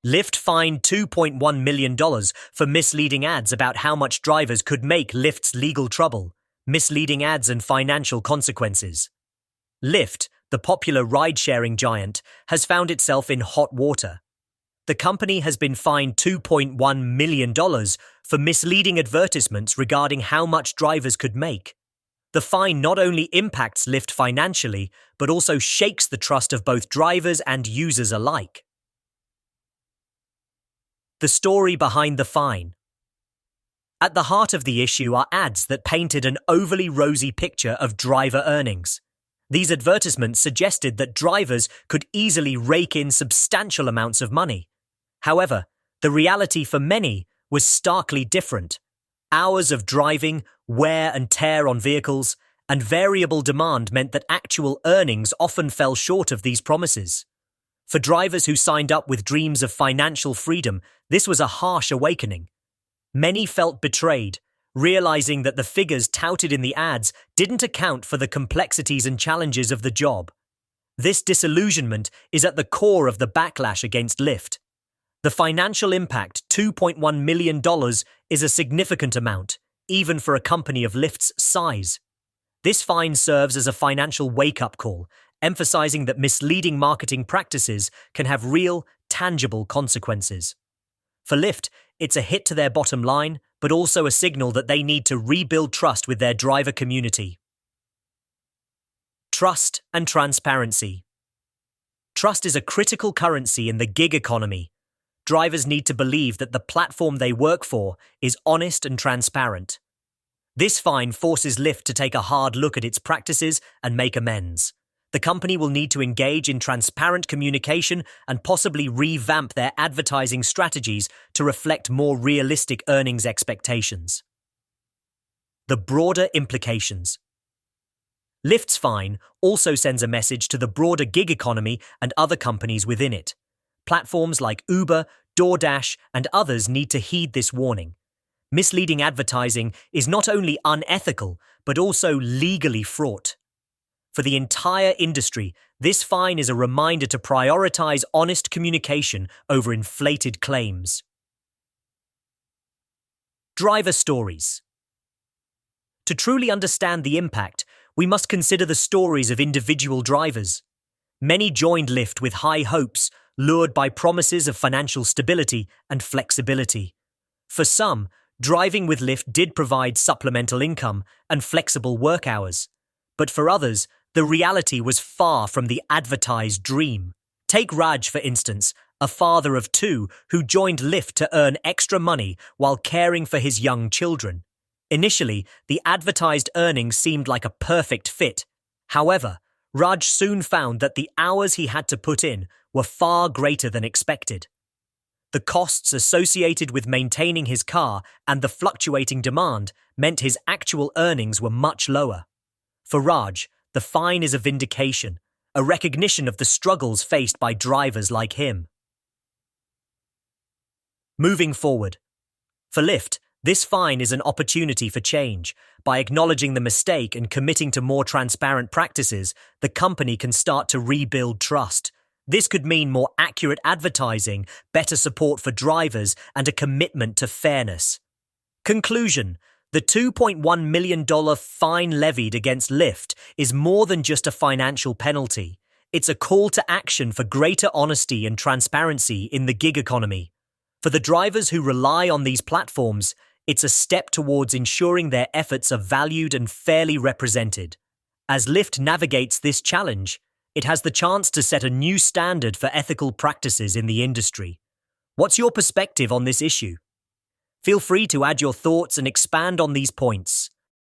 Lyft fined $2.1 million for misleading ads about how much drivers could make. Lyft's legal trouble, misleading ads and financial consequences. Lyft, the popular ride-sharing giant, has found itself in hot water. The company has been fined $2.1 million for misleading advertisements regarding how much drivers could make. The fine not only impacts Lyft financially, but also shakes the trust of both drivers and users alike. The story behind the fine. At the heart of the issue are ads that painted an overly rosy picture of driver earnings. These advertisements suggested that drivers could easily rake in substantial amounts of money. However, the reality for many was starkly different. Hours of driving, wear and tear on vehicles, and variable demand meant that actual earnings often fell short of these promises. For drivers who signed up with dreams of financial freedom, this was a harsh awakening. Many felt betrayed, realizing that the figures touted in the ads didn't account for the complexities and challenges of the job. This disillusionment is at the core of the backlash against Lyft. The financial impact, $2.1 million, is a significant amount, even for a company of Lyft's size. This fine serves as a financial wake-up call, emphasizing that misleading marketing practices can have real, tangible consequences. For Lyft, it's a hit to their bottom line, but also a signal that they need to rebuild trust with their driver community. Trust and transparency. Trust is a critical currency in the gig economy. Drivers need to believe that the platform they work for is honest and transparent. This fine forces Lyft to take a hard look at its practices and make amends. The company will need to engage in transparent communication and possibly revamp their advertising strategies to reflect more realistic earnings expectations. The broader implications. Lyft's fine also sends a message to the broader gig economy and other companies within it. Platforms like Uber, DoorDash, and others need to heed this warning. Misleading advertising is not only unethical, but also legally fraught. For the entire industry, this fine is a reminder to prioritize honest communication over inflated claims. Driver stories. To truly understand the impact, we must consider the stories of individual drivers. Many joined Lyft with high hopes, lured by promises of financial stability and flexibility. For some, driving with Lyft did provide supplemental income and flexible work hours. But for others, the reality was far from the advertised dream. Take Raj, for instance, a father of two who joined Lyft to earn extra money while caring for his young children. Initially, the advertised earnings seemed like a perfect fit. However, Raj soon found that the hours he had to put in were far greater than expected. The costs associated with maintaining his car and the fluctuating demand meant his actual earnings were much lower. For Raj, the fine is a vindication, a recognition of the struggles faced by drivers like him. Moving forward. For Lyft, this fine is an opportunity for change. By acknowledging the mistake and committing to more transparent practices, the company can start to rebuild trust. This could mean more accurate advertising, better support for drivers, and a commitment to fairness. Conclusion. The $2.1 million fine levied against Lyft is more than just a financial penalty. It's a call to action for greater honesty and transparency in the gig economy. For the drivers who rely on these platforms, it's a step towards ensuring their efforts are valued and fairly represented. As Lyft navigates this challenge, it has the chance to set a new standard for ethical practices in the industry. What's your perspective on this issue? Feel free to add your thoughts and expand on these points.